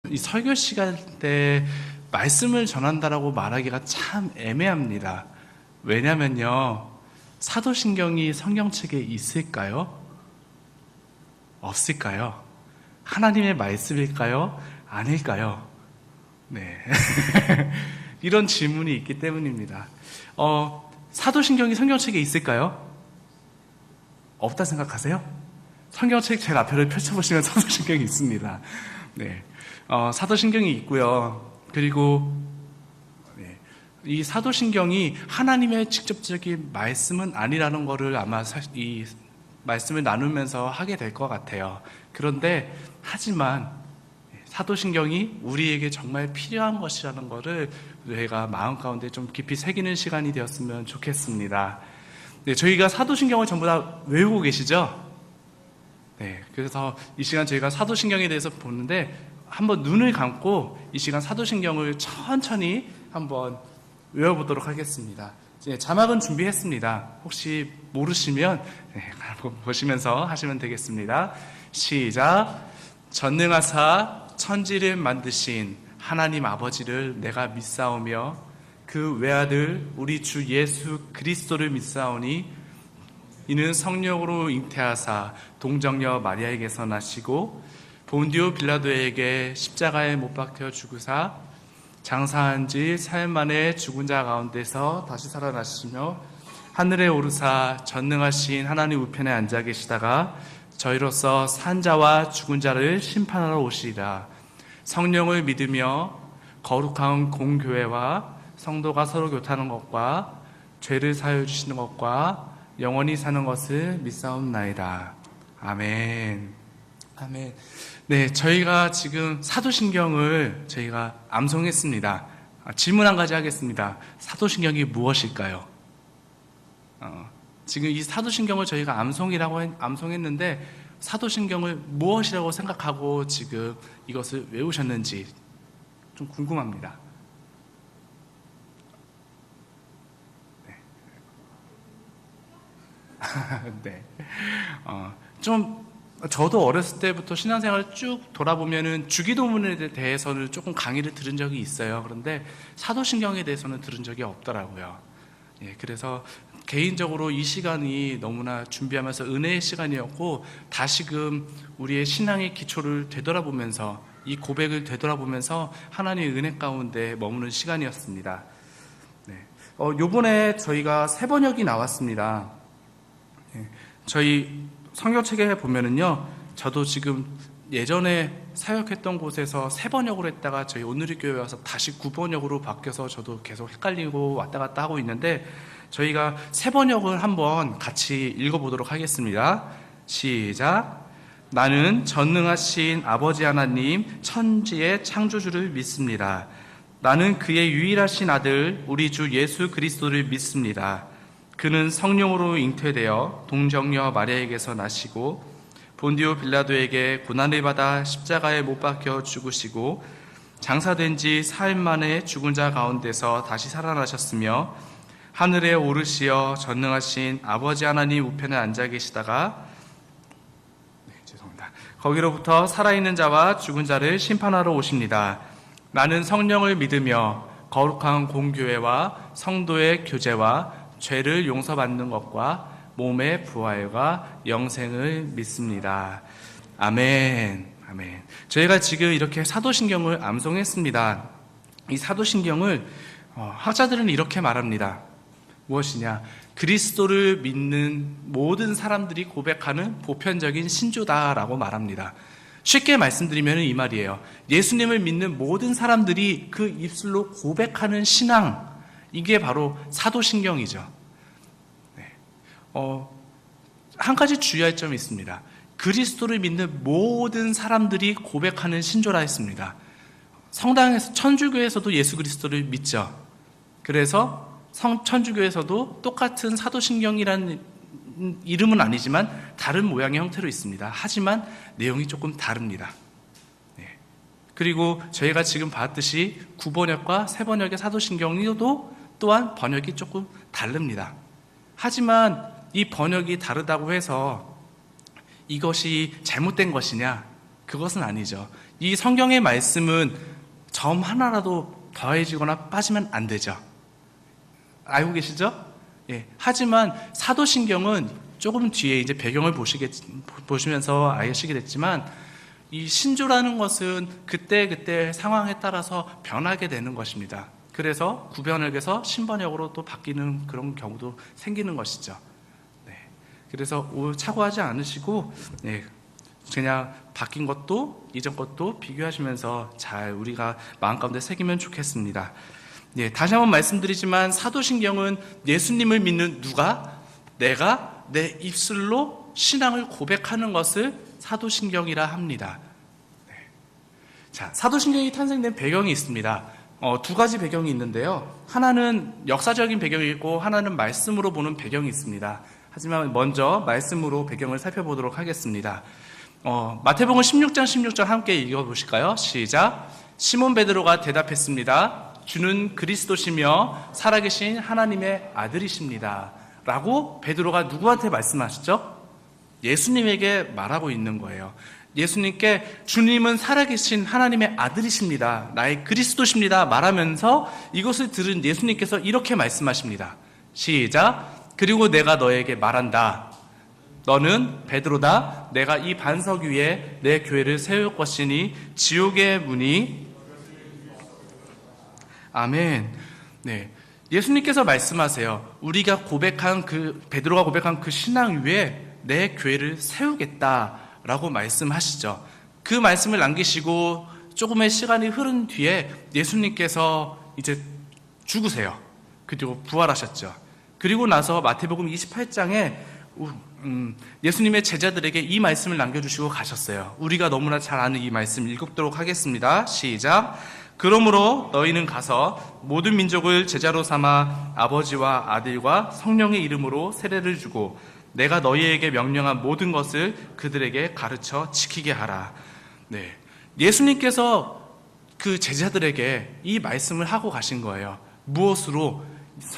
이 설교 시간 때 말씀을 전한다라고 말하기가 참 애매합니다. 왜냐면요, 사도신경이 성경책에 있을까요? 없을까요? 하나님의 말씀일까요? 아닐까요? 네. 이런 질문이 있기 때문입니다. 사도신경이 성경책에 있을까요? 없다 생각하세요? 성경책 제일 앞에를 펼쳐보시면 사도신경이 있습니다. 네. 사도신경이 있고요. 그리고 이 사도신경이 하나님의 직접적인 말씀은 아니라는 것을 아마 이 말씀을 나누면서 하게 될 것 같아요. 그런데 하지만 사도신경이 우리에게 정말 필요한 것이라는 것을 저희가 마음 가운데 좀 깊이 새기는 시간이 되었으면 좋겠습니다. 네, 저희가 사도신경을 전부 다 외우고 계시죠? 네, 그래서 이 시간 저희가 사도신경에 대해서 보는데 한번 눈을 감고 이 시간 사도신경을 천천히 한번 외워보도록 하겠습니다. 자막은 준비했습니다. 혹시 모르시면 보시면서 하시면 되겠습니다. 시작. 전능하사 천지를 만드신 하나님 아버지를 내가 믿사오며 그 외아들 우리 주 예수 그리스도를 믿사오니 이는 성령으로 잉태하사 동정녀 마리아에게서 나시고 본디오 빌라도에게 십자가에 못 박혀 죽으사 장사한 지 사흘 만에 죽은 자 가운데서 다시 살아나시며 하늘에 오르사 전능하신 하나님 우편에 앉아 계시다가 저희로서 산 자와 죽은 자를 심판하러 오시리라. 성령을 믿으며 거룩한 공교회와 성도가 서로 교통하는 것과 죄를 사하여 주시는 것과 영원히 사는 것을 믿사옵나이다. 아멘. 아멘. 네, 저희가 지금 사도신경을 저희가 암송했습니다. 질문 한 가지 하겠습니다. 사도신경이 무엇일까요? 지금 이 사도신경을 저희가 암송했는데 사도신경을 무엇이라고 생각하고 지금 이것을 외우셨는지 좀 궁금합니다. 네. 좀 저도 어렸을 때부터 신앙생활을 쭉 돌아보면은 주기도문에 대해서는 조금 강의를 들은 적이 있어요. 그런데 사도신경에 대해서는 들은 적이 없더라고요. 예, 그래서 개인적으로 이 시간이 너무나 준비하면서 은혜의 시간이었고 다시금 우리의 신앙의 기초를 되돌아보면서 이 고백을 되돌아보면서 하나님의 은혜 가운데 머무는 시간이었습니다. 네. 요번에 저희가 세 번역이 나왔습니다. 예, 저희 성경책에 보면은요, 저도 지금 예전에 사역했던 곳에서 세 번역으로 했다가 저희 오늘의 교회 와서 다시 9번역으로 바뀌어서 저도 계속 헷갈리고 왔다 갔다 하고 있는데 저희가 세 번역을 한번 같이 읽어보도록 하겠습니다. 시작. 나는 전능하신 아버지 하나님 천지의 창조주를 믿습니다. 나는 그의 유일하신 아들 우리 주 예수 그리스도를 믿습니다. 그는 성령으로 잉태되어 동정녀 마리아에게서 나시고 본디오 빌라도에게 고난을 받아 십자가에 못 박혀 죽으시고 장사된 지 사흘 만에 죽은 자 가운데서 다시 살아나셨으며 하늘에 오르시어 전능하신 아버지 하나님 우편에 앉아 계시다가 거기로부터 살아있는 자와 죽은 자를 심판하러 오십니다. 나는 성령을 믿으며 거룩한 공교회와 성도의 교제와 죄를 용서받는 것과 몸의 부활과 영생을 믿습니다. 아멘. 아멘. 저희가 지금 이렇게 사도신경을 암송했습니다. 이 사도신경을 학자들은 이렇게 말합니다. 무엇이냐? 그리스도를 믿는 모든 사람들이 고백하는 보편적인 신조다라고 말합니다. 쉽게 말씀드리면 이 말이에요. 예수님을 믿는 모든 사람들이 그 입술로 고백하는 신앙, 이게 바로 사도신경이죠. 네. 한 가지 주의할 점이 있습니다. 그리스도를 믿는 모든 사람들이 고백하는 신조라 했습니다. 성당에서 천주교에서도 예수 그리스도를 믿죠. 그래서 천주교에서도 똑같은 사도신경이라는 이름은 아니지만 다른 모양의 형태로 있습니다. 하지만 내용이 조금 다릅니다. 네. 그리고 저희가 지금 봤듯이 9번역과 세번역의 사도신경도 또한 번역이 조금 다릅니다. 하지만 이 번역이 다르다고 해서 이것이 잘못된 것이냐? 그것은 아니죠. 이 성경의 말씀은 점 하나라도 더해지거나 빠지면 안 되죠. 알고 계시죠? 예. 하지만 사도신경은 조금 뒤에 이제 배경을 보시면서 아시겠지만 이 신조라는 것은 그때 상황에 따라서 변하게 되는 것입니다. 그래서 구변역에서 신번역으로 또 바뀌는 그런 경우도 생기는 것이죠. 네. 그래서 착오하지 않으시고, 네. 그냥 바뀐 것도 이전 것도 비교하시면서 잘 우리가 마음 가운데 새기면 좋겠습니다. 네, 다시 한번 말씀드리지만 사도신경은 예수님을 믿는 내가 내 입술로 신앙을 고백하는 것을 사도신경이라 합니다. 네. 자, 사도신경이 탄생된 배경이 있습니다. 두 가지 배경이 있는데요. 하나는 역사적인 배경이 있고 하나는 말씀으로 보는 배경이 있습니다. 하지만 먼저 말씀으로 배경을 살펴보도록 하겠습니다. 마태복음 16장 함께 읽어보실까요? 시작. 시몬 베드로가 대답했습니다. 주는 그리스도시며 살아계신 하나님의 아들이십니다. 라고 베드로가 누구한테 말씀하시죠? 예수님에게 말하고 있는 거예요. 예수님께 주님은 살아계신 하나님의 아들이십니다. 나의 그리스도십니다. 말하면서 이것을 들은 예수님께서 이렇게 말씀하십니다. 시작. 그리고 내가 너에게 말한다. 너는 베드로다. 내가 이 반석 위에 내 교회를 세울 것이니 지옥의 문이 아멘. 네. 예수님께서 말씀하세요. 우리가 베드로가 고백한 그 신앙 위에 내 교회를 세우겠다라고 말씀하시죠. 그 말씀을 남기시고 조금의 시간이 흐른 뒤에 예수님께서 이제 죽으세요. 그리고 부활하셨죠. 그리고 나서 마태복음 28장에 예수님의 제자들에게 이 말씀을 남겨주시고 가셨어요. 우리가 너무나 잘 아는 이 말씀 읽도록 하겠습니다. 시작. 그러므로 너희는 가서 모든 민족을 제자로 삼아 아버지와 아들과 성령의 이름으로 세례를 주고 내가 너희에게 명령한 모든 것을 그들에게 가르쳐 지키게 하라. 네. 예수님께서 그 제자들에게 이 말씀을 하고 가신 거예요. 무엇으로?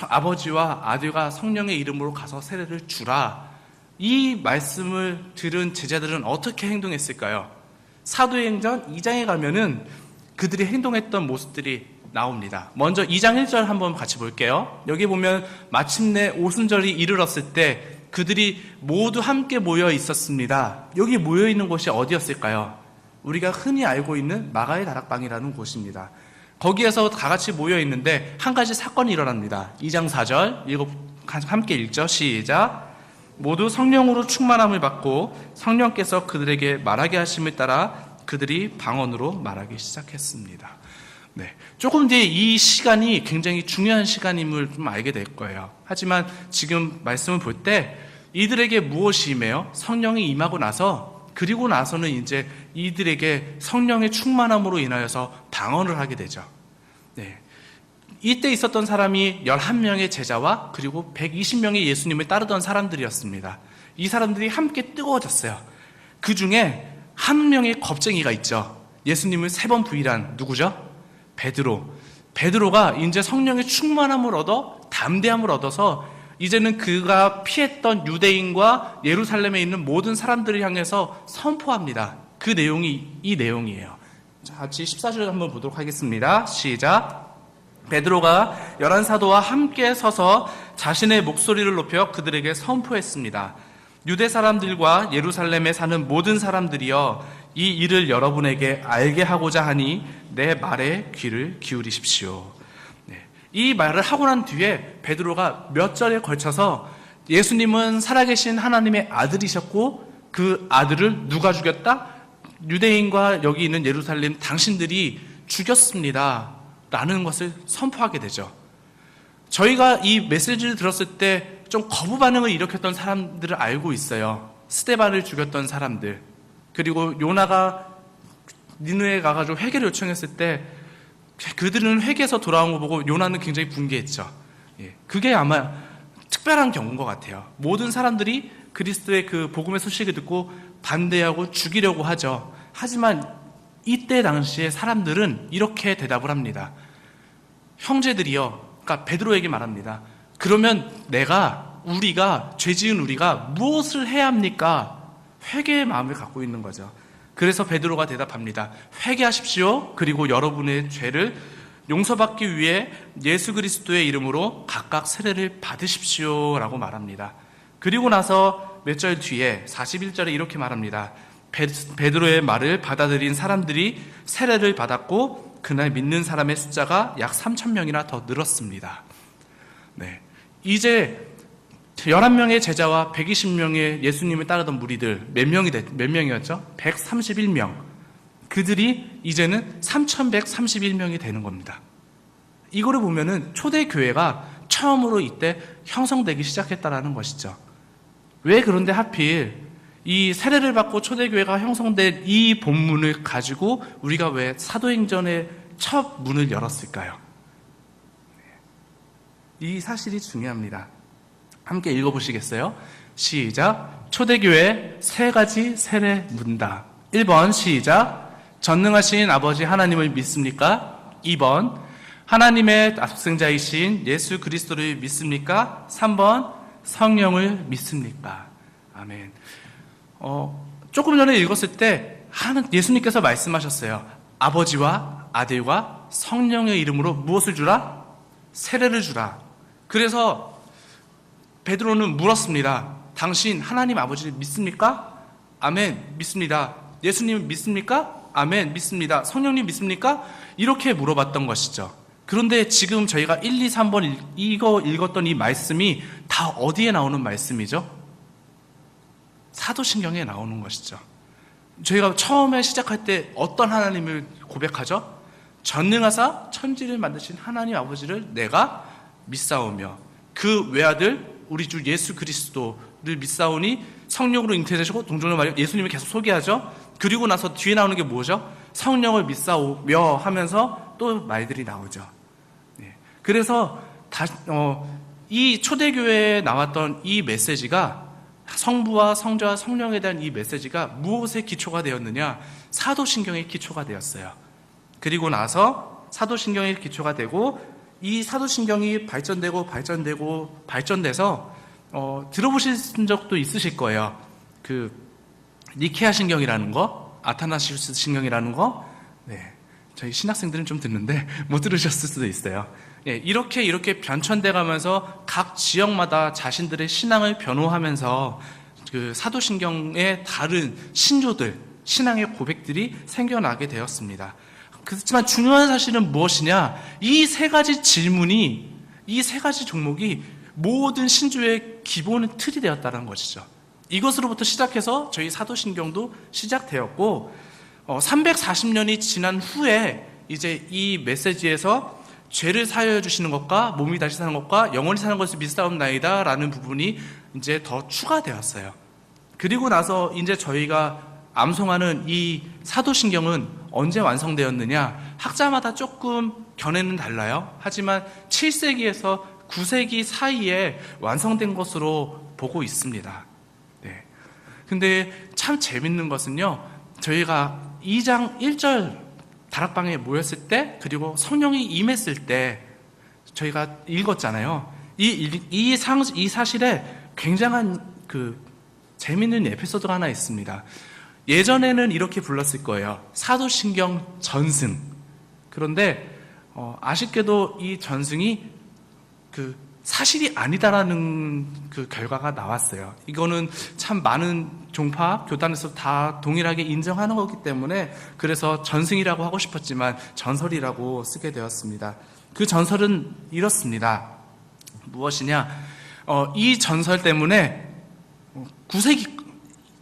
아버지와 아들과 성령의 이름으로 가서 세례를 주라. 이 말씀을 들은 제자들은 어떻게 행동했을까요? 사도행전 2장에 가면은 그들이 행동했던 모습들이 나옵니다. 먼저 2장 1절 한번 같이 볼게요. 여기 보면 마침내 오순절이 이르렀을 때 그들이 모두 함께 모여 있었습니다. 여기 모여 있는 곳이 어디였을까요? 우리가 흔히 알고 있는 마가의 다락방이라는 곳입니다. 거기에서 다 같이 모여 있는데 한 가지 사건이 일어납니다. 2장 4절 함께 읽죠. 시작. 모두 성령으로 충만함을 받고 성령께서 그들에게 말하게 하심을 따라 그들이 방언으로 말하기 시작했습니다. 네, 조금 뒤에 이 시간이 굉장히 중요한 시간임을 좀 알게 될 거예요. 하지만 지금 말씀을 볼 때 이들에게 무엇이 임해요? 성령이 임하고 나서 그리고 나서는 이제 이들에게 성령의 충만함으로 인하여서 방언을 하게 되죠. 네. 이때 있었던 사람이 11명의 제자와 그리고 120명의 예수님을 따르던 사람들이었습니다. 이 사람들이 함께 뜨거워졌어요. 그 중에 한 명의 겁쟁이가 있죠. 예수님을 3번 부인한 누구죠? 베드로가 이제 성령의 충만함을 얻어 담대함을 얻어서 이제는 그가 피했던 유대인과 예루살렘에 있는 모든 사람들을 향해서 선포합니다. 그 내용이 이 내용이에요. 자, 같이 14절 한번 보도록 하겠습니다. 시작. 베드로가 11사도와 함께 서서 자신의 목소리를 높여 그들에게 선포했습니다. 유대 사람들과 예루살렘에 사는 모든 사람들이여, 이 일을 여러분에게 알게 하고자 하니 내 말에 귀를 기울이십시오. 네. 이 말을 하고 난 뒤에 베드로가 몇 절에 걸쳐서 예수님은 살아계신 하나님의 아들이셨고 그 아들을 누가 죽였다? 유대인과 여기 있는 예루살렘 당신들이 죽였습니다 라는 것을 선포하게 되죠. 저희가 이 메시지를 들었을 때 좀 거부 반응을 일으켰던 사람들을 알고 있어요. 스데반을 죽였던 사람들, 그리고 요나가 니느웨에 가가지고 회개를 요청했을 때 그들은 회개해서 돌아온 거 보고 요나는 굉장히 분개했죠. 예, 그게 아마 특별한 경우인 것 같아요. 모든 사람들이 그리스도의 그 복음의 소식을 듣고 반대하고 죽이려고 하죠. 하지만 이때 당시에 사람들은 이렇게 대답을 합니다. 형제들이여, 그러니까 베드로에게 말합니다. 그러면 우리가 죄 지은 우리가 무엇을 해야 합니까? 회개의 마음을 갖고 있는 거죠. 그래서 베드로가 대답합니다. 회개하십시오. 그리고 여러분의 죄를 용서받기 위해 예수 그리스도의 이름으로 각각 세례를 받으십시오 라고 말합니다. 그리고 나서 몇 절 뒤에 41절에 이렇게 말합니다. 베드로의 말을 받아들인 사람들이 세례를 받았고 그날 믿는 사람의 숫자가 약 3,000명이나 더 늘었습니다. 네. 이제 11명의 제자와 120명의 예수님을 따르던 무리들 몇 명이었죠? 131명. 그들이 이제는 3,131명이 되는 겁니다. 이거를 보면은 초대교회가 처음으로 이때 형성되기 시작했다라는 것이죠. 왜 그런데 하필 이 세례를 받고 초대교회가 형성된 이 본문을 가지고 우리가 왜 사도행전의 첫 문을 열었을까요? 이 사실이 중요합니다. 함께 읽어보시겠어요? 시작. 초대교회 세 가지 세례 문답. 1번 시작. 전능하신 아버지 하나님을 믿습니까? 2번 하나님의 독생자이신 예수 그리스도를 믿습니까? 3번 성령을 믿습니까? 아멘. 조금 전에 읽었을 때 예수님께서 말씀하셨어요. 아버지와 아들과 성령의 이름으로 무엇을 주라? 세례를 주라. 그래서 베드로는 물었습니다. 당신 하나님 아버지를 믿습니까? 아멘, 믿습니다. 예수님 믿습니까? 아멘, 믿습니다. 성령님 믿습니까? 이렇게 물어봤던 것이죠. 그런데 지금 저희가 1, 2, 3번 이거 읽었던 이 말씀이 다 어디에 나오는 말씀이죠? 사도신경에 나오는 것이죠. 저희가 처음에 시작할 때 어떤 하나님을 고백하죠? 전능하사 천지를 만드신 하나님 아버지를 내가 믿사오며 그 외아들 우리 주 예수 그리스도를 믿사오니 성령으로 잉태되시고 동정녀 마리아 예수님을 계속 소개하죠. 그리고 나서 뒤에 나오는 게 뭐죠? 성령을 믿사오며 하면서 또 말들이 나오죠. 네. 그래서 이 초대교회에 나왔던 이 메시지가 성부와 성자와 성령에 대한 이 메시지가 무엇의 기초가 되었느냐? 사도신경의 기초가 되었어요. 그리고 나서 사도신경의 기초가 되고 이 사도신경이 발전돼서 들어보신 적도 있으실 거예요. 그 니케아 신경이라는 거, 아타나시우스 신경이라는 거, 네, 저희 신학생들은 좀 듣는데 못 들으셨을 수도 있어요. 예, 이렇게 변천돼가면서 각 지역마다 자신들의 신앙을 변호하면서 그 사도신경의 다른 신조들, 신앙의 고백들이 생겨나게 되었습니다. 그렇지만 중요한 사실은 무엇이냐? 이 세 가지 질문이, 이 세 가지 종목이 모든 신조의 기본 틀이 되었다는 것이죠. 이것으로부터 시작해서 저희 사도신경도 시작되었고 340년이 지난 후에 이제 이 메시지에서 죄를 사하여 주시는 것과 몸이 다시 사는 것과 영원히 사는 것을 믿사옵나이다 라는 부분이 이제 더 추가되었어요. 그리고 나서 이제 저희가 암송하는 이 사도신경은 언제 완성되었느냐? 학자마다 조금 견해는 달라요. 하지만 7세기에서 9세기 사이에 완성된 것으로 보고 있습니다. 네. 근데 참 재밌는 것은요, 저희가 2장 1절 다락방에 모였을 때, 그리고 성령이 임했을 때 저희가 읽었잖아요. 이 사실에 굉장한 재밌는 에피소드가 하나 있습니다. 예전에는 이렇게 불렀을 거예요. 사도신경 전승. 그런데 아쉽게도 이 전승이 사실이 아니다라는 결과가 나왔어요. 이거는 참 많은 종파, 교단에서 다 동일하게 인정하는 거기 때문에 그래서 전승이라고 하고 싶었지만 전설이라고 쓰게 되었습니다. 그 전설은 이렇습니다. 무엇이냐? 이 전설 때문에 9세기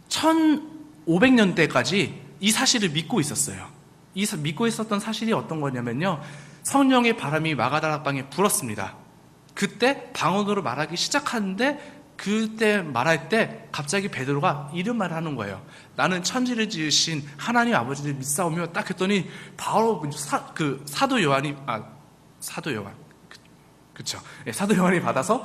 1500년대까지 이 사실을 믿고 있었어요. 믿고 있었던 사실이 어떤 거냐면요, 성령의 바람이 마가다락방에 불었습니다. 그때 방언으로 말하기 시작하는데 그때 말할 때 갑자기 베드로가 이런 말을 하는 거예요. 나는 천지를 지으신 하나님 아버지를 믿사오며, 딱 했더니 바로 사도 요한이 받아서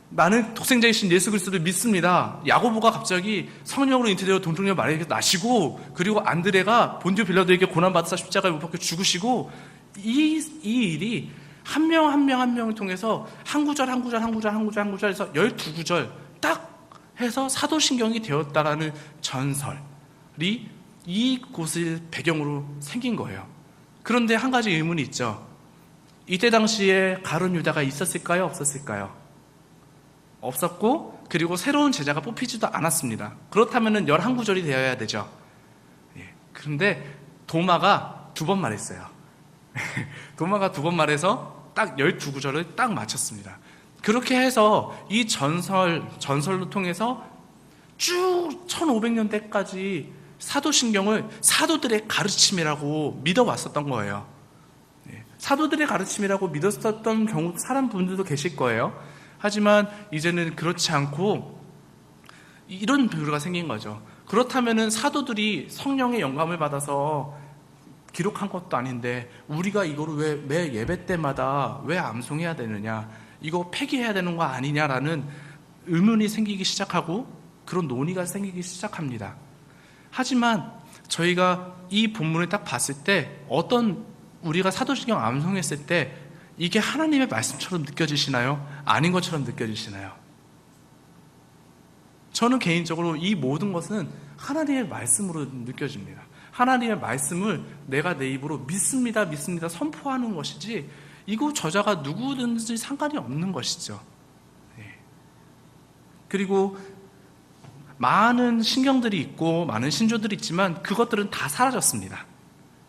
나는 독생자이신 예수 그리스도를 믿습니다. 야고보가 갑자기 성령으로 잉태되어 동정녀 마리아에게 나시고, 그리고 안드레가 본디오 빌라도에게 고난받으사 십자가에 못 박혀 죽으시고, 이 일이 한 명 한 명을 통해서 한 구절 해서 12구절 딱 해서 사도신경이 되었다라는 전설이 이곳을 배경으로 생긴 거예요. 그런데 한 가지 의문이 있죠. 이때 당시에 가룟 유다가 있었을까요? 없었을까요? 없었고, 그리고 새로운 제자가 뽑히지도 않았습니다. 그렇다면 11구절이 되어야 되죠. 그런데 도마가 2번 말했어요. 도마가 2번 말해서 딱 12구절을 딱 맞췄습니다. 그렇게 해서 이 전설로 통해서 쭉 1500년대까지 사도신경을 사도들의 가르침이라고 믿어왔었던 거예요. 사도들의 가르침이라고 믿었었던 사람분들도 계실 거예요. 하지만 이제는 그렇지 않고 이런 부류가 생긴 거죠. 그렇다면 사도들이 성령의 영감을 받아서 기록한 것도 아닌데 우리가 이거를 왜 매 예배 때마다 왜 암송해야 되느냐, 이거 폐기해야 되는 거 아니냐라는 의문이 생기기 시작하고 그런 논의가 생기기 시작합니다. 하지만 저희가 이 본문을 딱 봤을 때 우리가 사도신경 암송했을 때 이게 하나님의 말씀처럼 느껴지시나요? 아닌 것처럼 느껴지시나요? 저는 개인적으로 이 모든 것은 하나님의 말씀으로 느껴집니다. 하나님의 말씀을 내가 내 입으로 믿습니다, 믿습니다 선포하는 것이지 이거 저자가 누구든지 상관이 없는 것이죠. 그리고 많은 신경들이 있고 많은 신조들이 있지만 그것들은 다 사라졌습니다.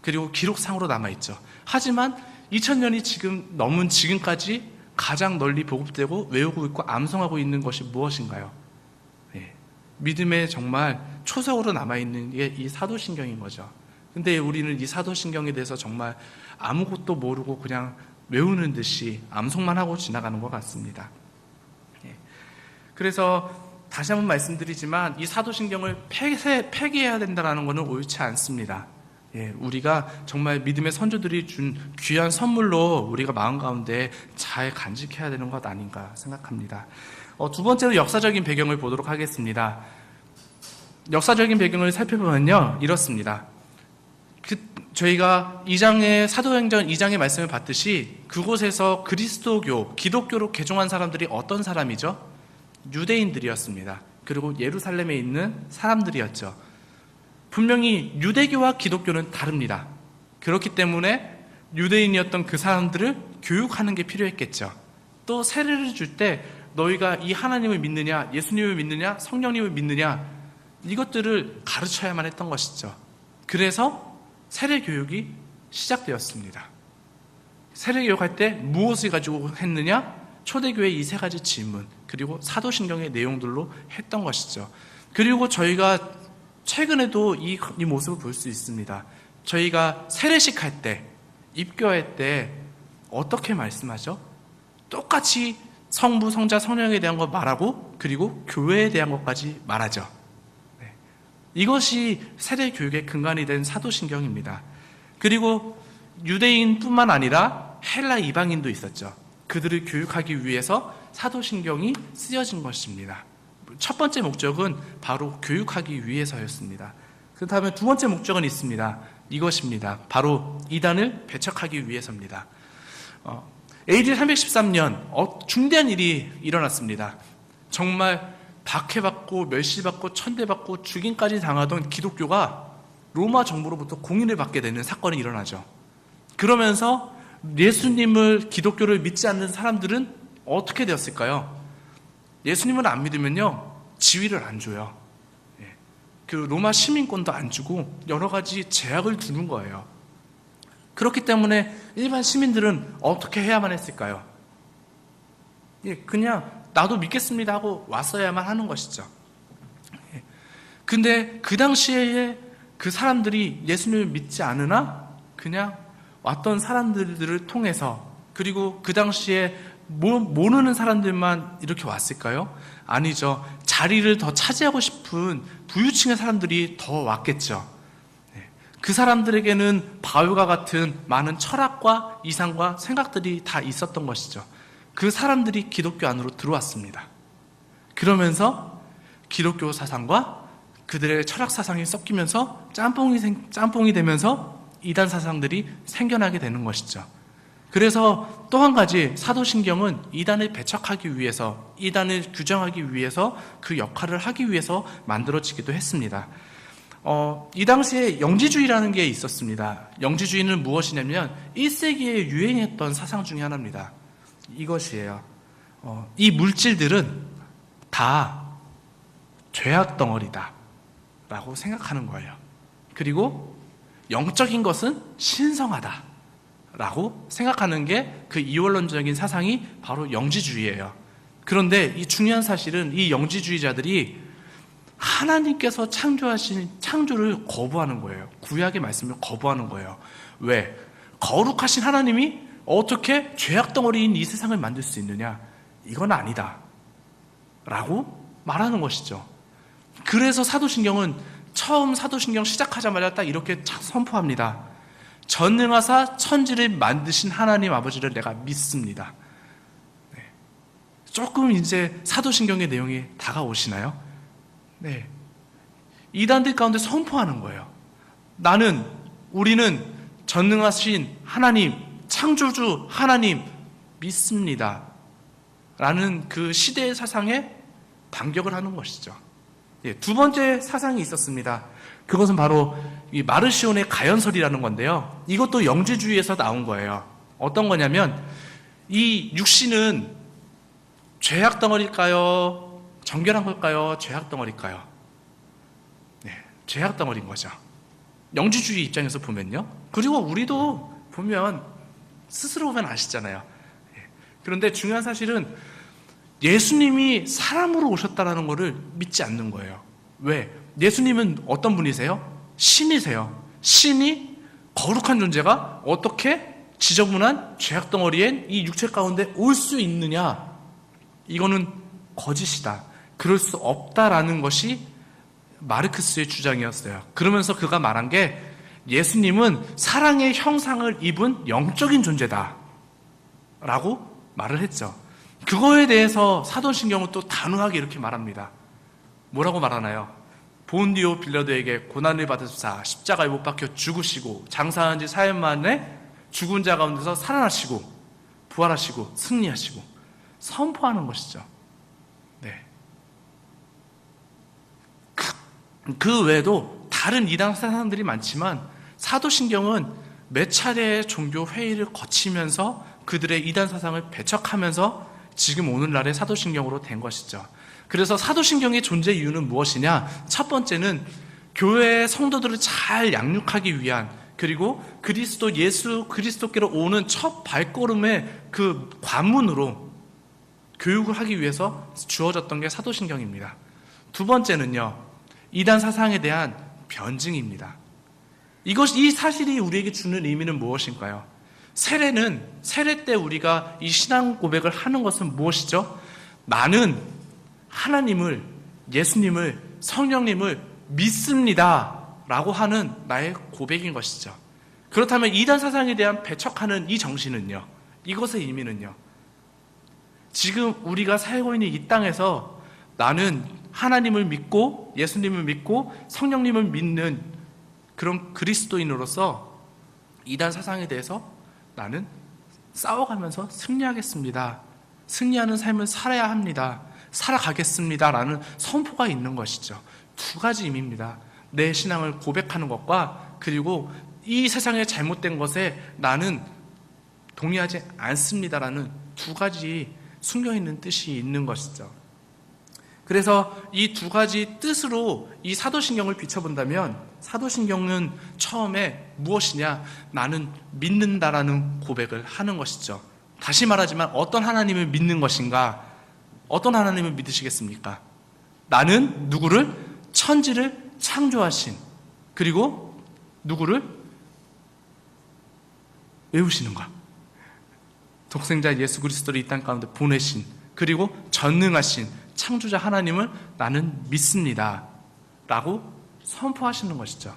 그리고 기록상으로 남아있죠. 하지만 2000년이 지금 넘은 지금까지 가장 널리 보급되고 외우고 있고 암송하고 있는 것이 무엇인가요? 믿음에 정말 초석으로 남아있는 게 이 사도신경인 거죠. 근데 우리는 이 사도신경에 대해서 정말 아무것도 모르고 그냥 외우는 듯이 암송만 하고 지나가는 것 같습니다. 그래서 다시 한번 말씀드리지만 이 사도신경을 폐기해야 된다는 것은 옳지 않습니다. 우리가 정말 믿음의 선조들이 준 귀한 선물로 우리가 마음 가운데 잘 간직해야 되는 것 아닌가 생각합니다. 두 번째로 역사적인 배경을 보도록 하겠습니다. 역사적인 배경을 살펴보면요, 이렇습니다. 저희가 사도행전 2장의 말씀을 봤듯이 그곳에서 그리스도교, 기독교로 개종한 사람들이 어떤 사람이죠? 유대인들이었습니다. 그리고 예루살렘에 있는 사람들이었죠. 분명히 유대교와 기독교는 다릅니다. 그렇기 때문에 유대인이었던 그 사람들을 교육하는 게 필요했겠죠. 또 세례를 줄 때 너희가 이 하나님을 믿느냐, 예수님을 믿느냐, 성령님을 믿느냐, 이것들을 가르쳐야만 했던 것이죠. 그래서 세례 교육이 시작되었습니다. 세례 교육할 때 무엇을 가지고 했느냐? 초대교회의 이 3가지 질문, 그리고 사도신경의 내용들로 했던 것이죠. 그리고 저희가 최근에도 이 모습을 볼 수 있습니다. 저희가 세례식 할 때, 입교할 때 어떻게 말씀하죠? 똑같이 성부, 성자, 성령에 대한 것 말하고 그리고 교회에 대한 것까지 말하죠. 이것이 세례 교육의 근간이 된 사도신경입니다. 그리고 유대인뿐만 아니라 헬라 이방인도 있었죠. 그들을 교육하기 위해서 사도신경이 쓰여진 것입니다. 첫 번째 목적은 바로 교육하기 위해서였습니다. 그 다음에 두 번째 목적은 있습니다. 이것입니다. 바로 이단을 배척하기 위해서입니다. AD 313년 중대한 일이 일어났습니다. 정말 박해받고 멸시받고 천대받고 죽임까지 당하던 기독교가 로마 정부로부터 공인을 받게 되는 사건이 일어나죠. 그러면서 예수님을, 기독교를 믿지 않는 사람들은 어떻게 되었을까요? 예수님을 안 믿으면요, 지위를 안 줘요. 그 로마 시민권도 안 주고 여러 가지 제약을 두는 거예요. 그렇기 때문에 일반 시민들은 어떻게 해야만 했을까요? 그냥 나도 믿겠습니다 하고 왔어야만 하는 것이죠. 근데 그 당시에 그 사람들이 예수님을 믿지 않으나 그냥 왔던 사람들을 통해서, 그리고 그 당시에 모르는 사람들만 이렇게 왔을까요? 아니죠. 자리를 더 차지하고 싶은 부유층의 사람들이 더 왔겠죠. 그 사람들에게는 바울과 같은 많은 철학과 이상과 생각들이 다 있었던 것이죠. 그 사람들이 기독교 안으로 들어왔습니다. 그러면서 기독교 사상과 그들의 철학 사상이 섞이면서 짬뽕이 되면서 이단 사상들이 생겨나게 되는 것이죠. 그래서 또 한 가지, 사도신경은 이단을 배척하기 위해서, 이단을 규정하기 위해서, 그 역할을 하기 위해서 만들어지기도 했습니다. 이 당시에 영지주의라는 게 있었습니다. 영지주의는 무엇이냐면 1세기에 유행했던 사상 중에 하나입니다. 이것이에요. 이 물질들은 다 죄악 덩어리다 라고 생각하는 거예요. 그리고 영적인 것은 신성하다 라고 생각하는 게 그 이원론적인 사상이 바로 영지주의예요. 그런데 이 중요한 사실은 이 영지주의자들이 하나님께서 창조하신 창조를 거부하는 거예요. 구약의 말씀을 거부하는 거예요. 왜? 거룩하신 하나님이 어떻게 죄악 덩어리인 이 세상을 만들 수 있느냐? 이건 아니다 라고 말하는 것이죠. 그래서 사도신경은 처음 사도신경 시작하자마자 딱 이렇게 선포합니다. 전능하사 천지를 만드신 하나님 아버지를 내가 믿습니다. 네. 조금 이제 사도신경의 내용이 다가오시나요? 네. 이단들 가운데 선포하는 거예요. 우리는 전능하신 하나님, 창조주 하나님 믿습니다. 라는 그 시대의 사상에 반격을 하는 것이죠. 예, 두 번째 사상이 있었습니다. 그것은 바로 이 마르시온의 가연설이라는 건데요. 이것도 영지주의에서 나온 거예요. 어떤 거냐면 이 육신은 죄악 덩어리일까요? 정결한 걸까요? 죄악 덩어리일까요? 네, 죄악 덩어리인 거죠. 영지주의 입장에서 보면요. 그리고 우리도 보면 스스로 보면 아시잖아요. 그런데 중요한 사실은 예수님이 사람으로 오셨다는 것을 믿지 않는 거예요. 왜? 예수님은 어떤 분이세요? 신이세요. 신이 거룩한 존재가 어떻게 지저분한 죄악 덩어리엔 이 육체 가운데 올 수 있느냐? 이거는 거짓이다. 그럴 수 없다라는 것이 마르크스의 주장이었어요. 그러면서 그가 말한 게 예수님은 사랑의 형상을 입은 영적인 존재다 라고 말을 했죠. 그거에 대해서 사도신경은 또 단호하게 이렇게 말합니다. 뭐라고 말하나요? 본디오 빌라도에게 고난을 받으사 십자가에 못 박혀 죽으시고 장사한 지 4일 만에 죽은 자 가운데서 살아나시고 부활하시고 승리하시고 선포하는 것이죠. 네. 그 외에도 다른 이단 사상들이 많지만 사도신경은 몇 차례의 종교 회의를 거치면서 그들의 이단 사상을 배척하면서 지금 오늘날의 사도신경으로 된 것이죠. 그래서 사도신경의 존재 이유는 무엇이냐? 첫 번째는 교회의 성도들을 잘 양육하기 위한, 그리고 예수 그리스도께로 오는 첫 발걸음의 그 관문으로 교육을 하기 위해서 주어졌던 게 사도신경입니다. 두 번째는요, 이단 사상에 대한 변증입니다. 이 사실이 우리에게 주는 의미는 무엇인가요? 세례 때 우리가 이 신앙 고백을 하는 것은 무엇이죠? 나는 하나님을, 예수님을, 성령님을 믿습니다 라고 하는 나의 고백인 것이죠. 그렇다면 이단 사상에 대한 배척하는 이 정신은요, 이것의 의미는요, 지금 우리가 살고 있는 이 땅에서 나는 하나님을 믿고 예수님을 믿고 성령님을 믿는 그런 그리스도인으로서 이단 사상에 대해서 나는 싸워가면서 승리하겠습니다. 승리하는 삶을 살아야 합니다. 살아가겠습니다. 라는 선포가 있는 것이죠. 두 가지 의미입니다. 내 신앙을 고백하는 것과 그리고 이 세상에 잘못된 것에 나는 동의하지 않습니다라는 두 가지 숨겨있는 뜻이 있는 것이죠. 그래서 이 두 가지 뜻으로 이 사도신경을 비춰본다면 사도신경은 처음에 무엇이냐? 나는 믿는다라는 고백을 하는 것이죠. 다시 말하지만 어떤 하나님을 믿는 것인가? 어떤 하나님을 믿으시겠습니까? 나는 누구를? 천지를 창조하신, 그리고 누구를? 외우시는가? 독생자 예수 그리스도를 이 땅 가운데 보내신, 그리고 전능하신 창조자 하나님을 나는 믿습니다 라고 선포하시는 것이죠.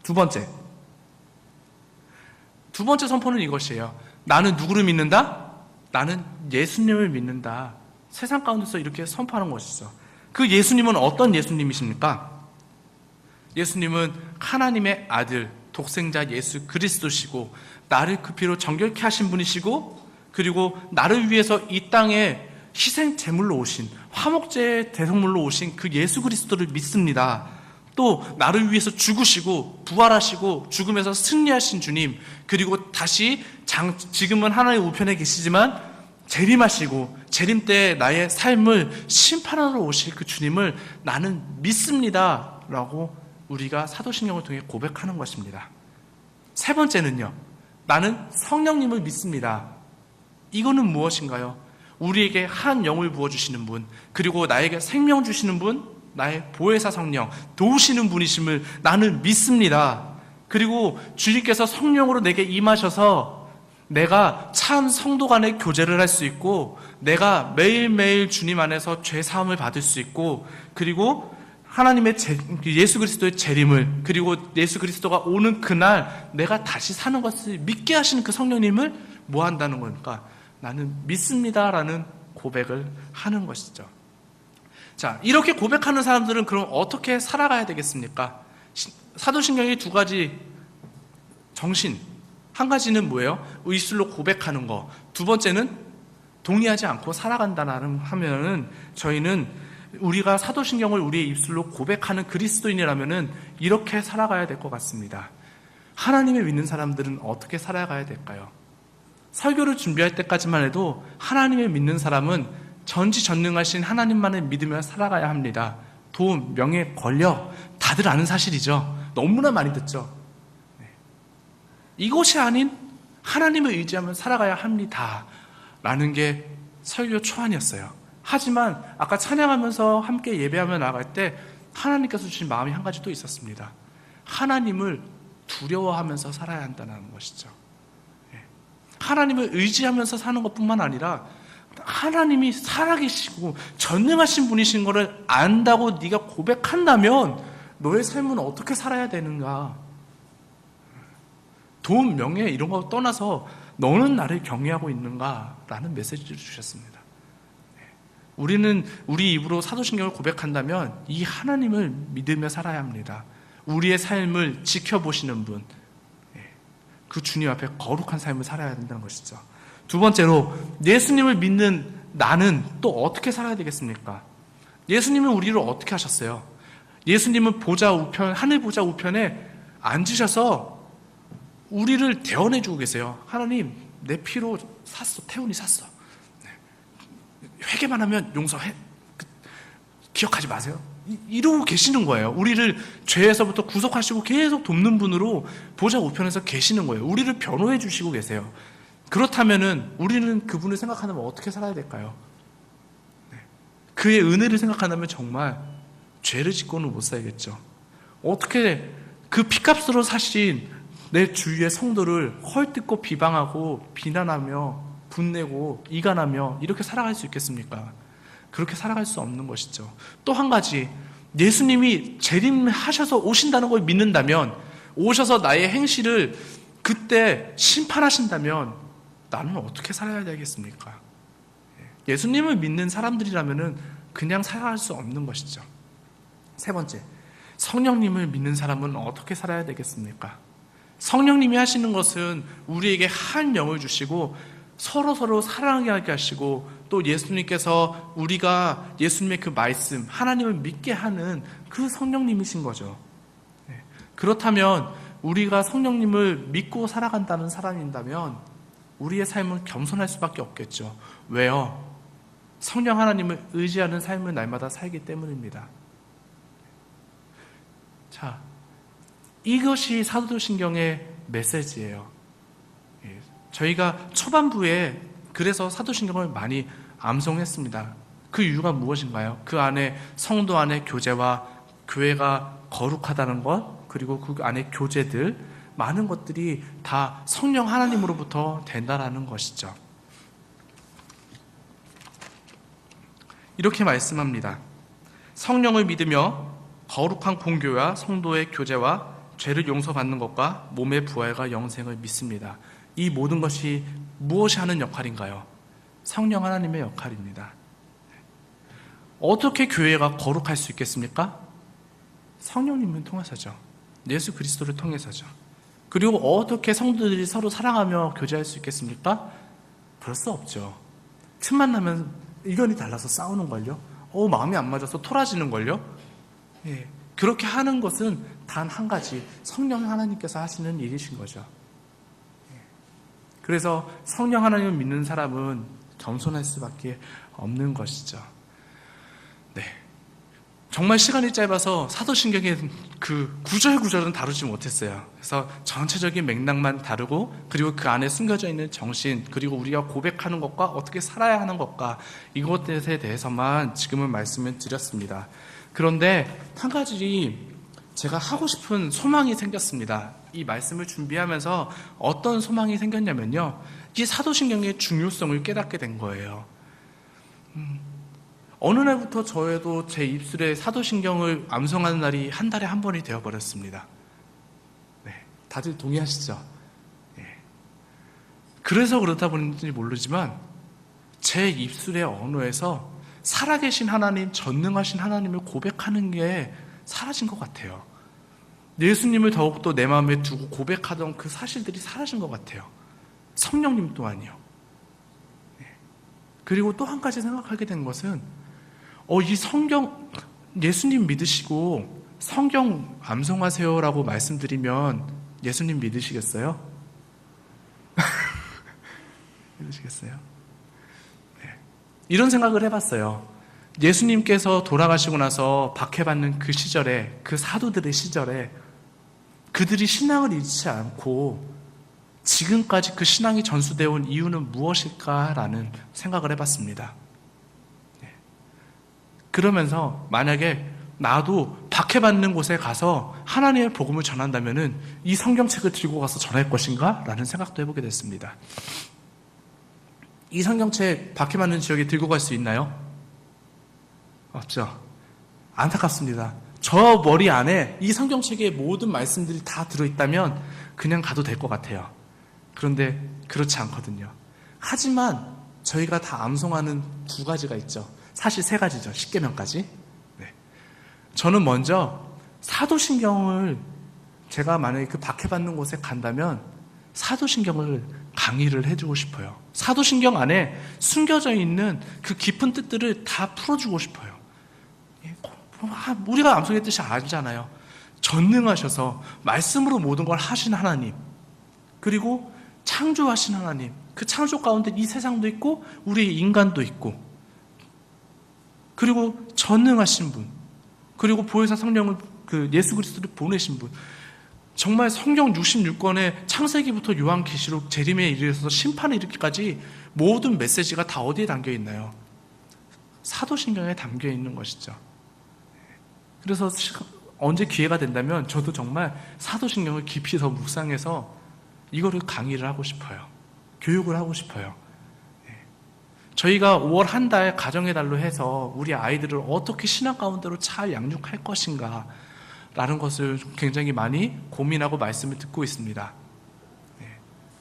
두 번째 선포는 이것이에요. 나는 누구를 믿는다? 나는 예수님을 믿는다. 세상 가운데서 이렇게 선포하는 것이죠. 그 예수님은 어떤 예수님이십니까? 예수님은 하나님의 아들, 독생자 예수 그리스도시고 나를 그 피로 정결케 하신 분이시고, 그리고 나를 위해서 이 땅에 희생 제물로 오신, 화목제의 대성물로 오신 그 예수 그리스도를 믿습니다. 또 나를 위해서 죽으시고 부활하시고 죽음에서 승리하신 주님, 그리고 다시 지금은 하나님의 우편에 계시지만 재림하시고 재림 때 나의 삶을 심판하러 오실 그 주님을 나는 믿습니다 라고 우리가 사도신경을 통해 고백하는 것입니다. 세 번째는요, 나는 성령님을 믿습니다. 이거는 무엇인가요? 우리에게 한 영을 부어주시는 분, 그리고 나에게 생명 주시는 분, 나의 보혜사 성령, 도우시는 분이심을 나는 믿습니다. 그리고 주님께서 성령으로 내게 임하셔서 내가 참 성도 간의 교제를 할 수 있고, 내가 매일매일 주님 안에서 죄 사함을 받을 수 있고, 그리고 하나님의 예수 그리스도의 재림을, 그리고 예수 그리스도가 오는 그날 내가 다시 사는 것을 믿게 하시는 그 성령님을 뭐 한다는 겁니까? 나는 믿습니다라는 고백을 하는 것이죠. 자, 이렇게 고백하는 사람들은 그럼 어떻게 살아가야 되겠습니까? 사도신경의 두 가지 정신, 한 가지는 뭐예요? 입술로 고백하는 거. 두 번째는 동의하지 않고 살아간다는 하면은, 저희는 우리가 사도신경을 우리의 입술로 고백하는 그리스도인이라면은 이렇게 살아가야 될 것 같습니다. 하나님을 믿는 사람들은 어떻게 살아가야 될까요? 설교를 준비할 때까지만 해도 하나님을 믿는 사람은 전지전능하신 하나님만을 믿으며 살아가야 합니다. 돈, 명예, 권력, 다들 아는 사실이죠. 너무나 많이 듣죠. 이것이 아닌 하나님을 의지하며 살아가야 합니다 라는 게 설교 초안이었어요. 하지만 아까 찬양하면서 함께 예배하며 나갈 때 하나님께서 주신 마음이 한 가지 또 있었습니다. 하나님을 두려워하면서 살아야 한다는 것이죠. 하나님을 의지하면서 사는 것뿐만 아니라 하나님이 살아계시고 전능하신 분이신 것을 안다고 네가 고백한다면 너의 삶은 어떻게 살아야 되는가? 돈, 명예 이런 거 떠나서 너는 나를 경외하고 있는가? 라는 메시지를 주셨습니다. 우리는 우리 입으로 사도신경을 고백한다면 이 하나님을 믿으며 살아야 합니다. 우리의 삶을 지켜보시는 분, 그 주님 앞에 거룩한 삶을 살아야 된다는 것이죠. 두 번째로, 예수님을 믿는 나는 또 어떻게 살아야 되겠습니까? 예수님은 우리를 어떻게 하셨어요? 예수님은 보좌 우편, 하늘 보좌 우편에 앉으셔서 우리를 대언해주고 계세요. 하나님, 내 피로 샀어. 태운이 샀어. 회개만 하면 용서해. 기억하지 마세요. 이러고 계시는 거예요. 우리를 죄에서부터 구속하시고 계속 돕는 분으로 보좌 우편에서 계시는 거예요. 우리를 변호해 주시고 계세요. 그렇다면은 우리는 그분을 생각한다면 어떻게 살아야 될까요? 그의 은혜를 생각한다면 정말 죄를 짓고는 못 살겠죠. 어떻게 그 피값으로 사신 내 주위의 성도를 헐뜯고 비방하고 비난하며 분내고 이간하며 이렇게 살아갈 수 있겠습니까? 그렇게 살아갈 수 없는 것이죠. 또 한 가지, 예수님이 재림하셔서 오신다는 걸 믿는다면, 오셔서 나의 행실을 그때 심판하신다면 나는 어떻게 살아야 되겠습니까? 예수님을 믿는 사람들이라면 그냥 살아갈 수 없는 것이죠. 세 번째, 성령님을 믿는 사람은 어떻게 살아야 되겠습니까? 성령님이 하시는 것은 우리에게 한 영을 주시고 서로 사랑하게 하시고, 또 예수님께서 우리가 예수님의 그 말씀, 하나님을 믿게 하는 그 성령님이신 거죠. 그렇다면 우리가 성령님을 믿고 살아간다는 사람인다면 우리의 삶은 겸손할 수밖에 없겠죠. 왜요? 성령 하나님을 의지하는 삶을 날마다 살기 때문입니다. 자, 이것이 사도신경의 메시지예요. 저희가 초반부에 그래서 사도신경을 많이 암송했습니다. 그 이유가 무엇인가요? 그 안에 성도 안의 교제와 교회가 거룩하다는 것, 그리고 그 안에 교제들, 많은 것들이 다 성령 하나님으로부터 된다라는 것이죠. 이렇게 말씀합니다. 성령을 믿으며 거룩한 공교와 성도의 교제와 죄를 용서받는 것과 몸의 부활과 영생을 믿습니다. 이 모든 것이 무엇이 하는 역할인가요? 성령 하나님의 역할입니다. 어떻게 교회가 거룩할 수 있겠습니까? 성령님을 통해서죠. 예수 그리스도를 통해서죠. 그리고 어떻게 성도들이 서로 사랑하며 교제할 수 있겠습니까? 그럴 수 없죠. 틈만 나면 의견이 달라서 싸우는걸요. 마음이 안 맞아서 토라지는걸요. 그렇게 하는 것은 단 한 가지, 성령 하나님께서 하시는 일이신 거죠. 그래서 성령 하나님을 믿는 사람은 겸손할 수밖에 없는 것이죠. 네. 정말 시간이 짧아서 사도신경의 그 구절구절은 다루지 못했어요. 그래서 전체적인 맥락만 다루고, 그리고 그 안에 숨겨져 있는 정신, 그리고 우리가 고백하는 것과 어떻게 살아야 하는 것과 이것에 대해서만 지금은 말씀을 드렸습니다. 그런데 한 가지 제가 하고 싶은 소망이 생겼습니다. 이 말씀을 준비하면서 어떤 소망이 생겼냐면요, 이 사도신경의 중요성을 깨닫게 된 거예요. 어느 날부터 저에도 제 입술에 사도신경을 암송하는 날이 한 달에 한 번이 되어버렸습니다. 네, 다들 동의하시죠? 네. 그래서 그렇다 보는지 모르지만 제 입술의 언어에서 살아계신 하나님, 전능하신 하나님을 고백하는 게 사라진 것 같아요. 예수님을 더욱더 내 마음에 두고 고백하던 그 사실들이 사라진 것 같아요. 성령님 또한이요. 네. 그리고 또 한 가지 생각하게 된 것은 이 성경, 예수님 믿으시고 성경 암송하세요라고 말씀드리면 예수님 믿으시겠어요? 믿으시겠어요? 네. 이런 생각을 해봤어요. 예수님께서 돌아가시고 나서 박해받는 그 시절에, 그 사도들의 시절에 그들이 신앙을 잃지 않고 지금까지 그 신앙이 전수되어 온 이유는 무엇일까라는 생각을 해봤습니다. 그러면서 만약에 나도 박해받는 곳에 가서 하나님의 복음을 전한다면은 이 성경책을 들고 가서 전할 것인가? 라는 생각도 해보게 됐습니다. 이 성경책 박해받는 지역에 들고 갈 수 있나요? 없죠. 안타깝습니다. 저 머리 안에 이 성경책의 모든 말씀들이 다 들어있다면 그냥 가도 될 것 같아요. 그런데 그렇지 않거든요. 하지만 저희가 다 암송하는 두 가지가 있죠. 사실 세 가지죠. 십계명까지. 네. 저는 먼저 사도신경을, 제가 만약에 그 박해받는 곳에 간다면 사도신경을 강의를 해주고 싶어요. 사도신경 안에 숨겨져 있는 그 깊은 뜻들을 다 풀어주고 싶어요. 우리가 암송의 뜻이 알잖아요. 전능하셔서 말씀으로 모든 걸 하신 하나님, 그리고 창조하신 하나님, 그 창조 가운데 이 세상도 있고 우리 인간도 있고, 그리고 전능하신 분, 그리고 보혜사 성령을, 그 예수 그리스도를 보내신 분, 정말 성경 66권의 창세기부터 요한계시록, 재림에 이르러서 심판에 이르기까지 모든 메시지가 다 어디에 담겨 있나요? 사도신경에 담겨 있는 것이죠. 그래서 언제 기회가 된다면 저도 정말 사도신경을 깊이 더 묵상해서 이거를 강의를 하고 싶어요. 교육을 하고 싶어요. 저희가 5월 한 달 가정의 달로 해서 우리 아이들을 어떻게 신앙 가운데로 잘 양육할 것인가 라는 것을 굉장히 많이 고민하고 말씀을 듣고 있습니다.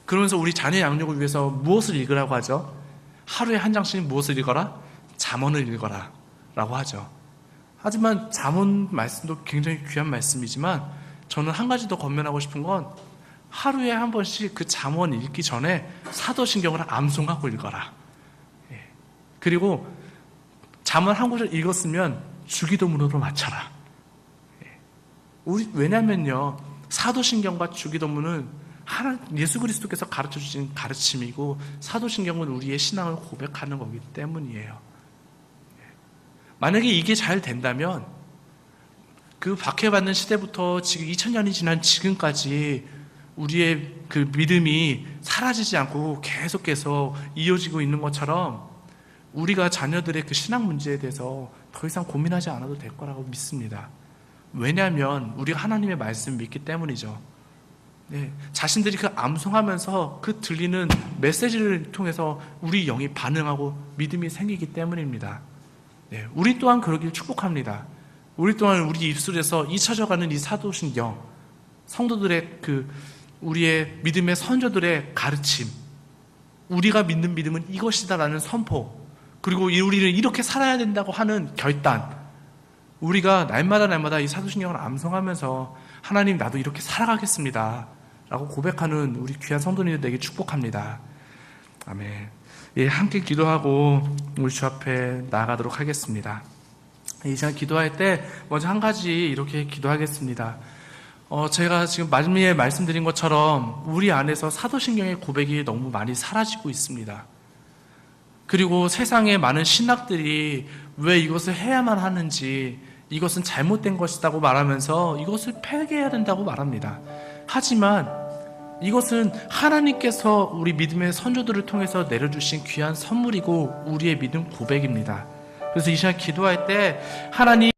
그러면서 우리 자녀 양육을 위해서 무엇을 읽으라고 하죠? 하루에 한 장씩 무엇을 읽어라? 잠언을 읽어라 라고 하죠. 하지만 잠언 말씀도 굉장히 귀한 말씀이지만 저는 한 가지 더 권면하고 싶은 건 하루에 한 번씩 그 잠언 읽기 전에 사도신경을 암송하고 읽어라. 그리고 잠언 한 구절 읽었으면 주기도문으로 맞춰라. 왜냐면요, 사도신경과 주기도문은 예수 그리스도께서 가르쳐 주신 가르침이고 사도신경은 우리의 신앙을 고백하는 거기 때문이에요. 만약에 이게 잘 된다면 그 박해받는 시대부터 지금 2000년이 지난 지금까지 우리의 그 믿음이 사라지지 않고 계속해서 이어지고 있는 것처럼 우리가 자녀들의 그 신앙 문제에 대해서 더 이상 고민하지 않아도 될 거라고 믿습니다. 왜냐하면 우리가 하나님의 말씀을 믿기 때문이죠. 네, 자신들이 그 암송하면서 그 들리는 메시지를 통해서 우리 영이 반응하고 믿음이 생기기 때문입니다. 네, 우리 또한 그러길 축복합니다. 우리 또한 우리 입술에서 잊혀져가는 이 사도신경, 성도들의 그 우리의 믿음의 선조들의 가르침, 우리가 믿는 믿음은 이것이다라는 선포, 그리고 우리는 이렇게 살아야 된다고 하는 결단, 우리가 날마다 이 사도신경을 암송하면서 하나님, 나도 이렇게 살아가겠습니다 라고 고백하는 우리 귀한 성도님들 되게 축복합니다. 아멘. 예, 함께 기도하고 우리 주 앞에 나아가도록 하겠습니다. 이 시간 기도할 때 먼저 한 가지 이렇게 기도하겠습니다. 제가 지금 말미에 말씀드린 것처럼 우리 안에서 사도신경의 고백이 너무 많이 사라지고 있습니다. 그리고 세상의 많은 신학들이 왜 이것을 해야만 하는지, 이것은 잘못된 것이라고 말하면서 이것을 폐기해야 된다고 말합니다. 하지만 이것은 하나님께서 우리 믿음의 선조들을 통해서 내려주신 귀한 선물이고 우리의 믿음 고백입니다. 그래서 이 시간 기도할 때 하나님